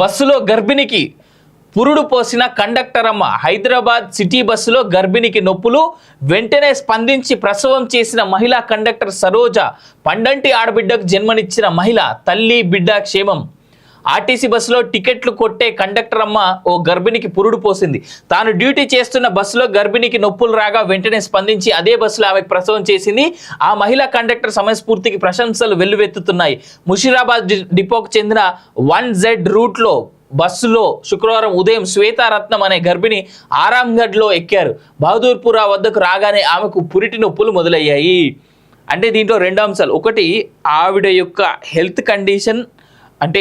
బస్సులో గర్భిణికి పురుడు పోసిన కండక్టర్ అమ్మ. హైదరాబాద్ సిటీ బస్సులో గర్భిణికి నొప్పులు, వెంటనే స్పందించి ప్రసవం చేసిన మహిళా కండక్టర్ సరోజ. పండంటి ఆడబిడ్డకు జన్మనిచ్చిన మహిళ, తల్లి బిడ్డ క్షేమం. ఆర్టీసీ బస్సులో టికెట్లు కొట్టే కండక్టర్ అమ్మ ఓ గర్భిణికి పురుడు పోసింది. తాను డ్యూటీ చేస్తున్న బస్సులో గర్భిణికి నొప్పులు రాగా వెంటనే స్పందించి అదే బస్సులో ఆమెకు ప్రసవం చేసింది. ఆ మహిళా కండక్టర్ సమయస్ఫూర్తికి ప్రశంసలు వెల్లువెత్తుతున్నాయి. ముషీరాబాద్ డిపోకు చెందిన 1Z రూట్లో బస్సులో శుక్రవారం ఉదయం శ్వేతారత్నం అనే గర్భిణి ఆరాంఘడ్లో ఎక్కారు. బహదూర్పురా వద్దకు రాగానే ఆమెకు పురిటి నొప్పులు మొదలయ్యాయి. అంటే దీంట్లో రెండు అంశాలు. ఒకటి, ఆవిడ యొక్క హెల్త్ కండిషన్ అంటే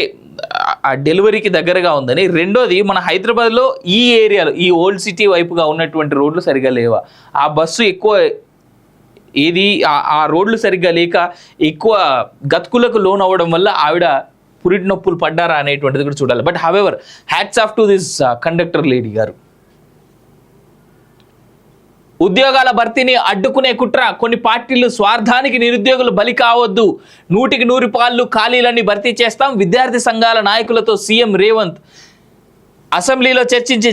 ఆ డెలివరీకి దగ్గరగా ఉందని. రెండోది, మన హైదరాబాద్లో ఈ ఏరియాలో ఈ ఓల్డ్ సిటీ వైపుగా ఉన్నటువంటి రోడ్లు సరిగా లేవా, ఆ బస్సు ఎక్కువ ఏది ఆ రోడ్లు సరిగ్గా లేక ఎక్కువ గతుకులకు లోన్ అవ్వడం వల్ల ఆవిడ పురిటి నొప్పులు పడ్డారా అనేటువంటిది కూడా చూడాలి. But however, hats off to this conductor lady గారు. ఉద్యోగాల భర్తీని అడ్డుకునే కుట్ర. కొన్ని పార్టీలు స్వార్థానికి నిరుద్యోగులు బలి కావద్దు. 100% ఖాళీలన్నీ భర్తీ చేస్తాం. విద్యార్థి సంఘాల నాయకులతో సీఎం రేవంత్. అసెంబ్లీలో చర్చించి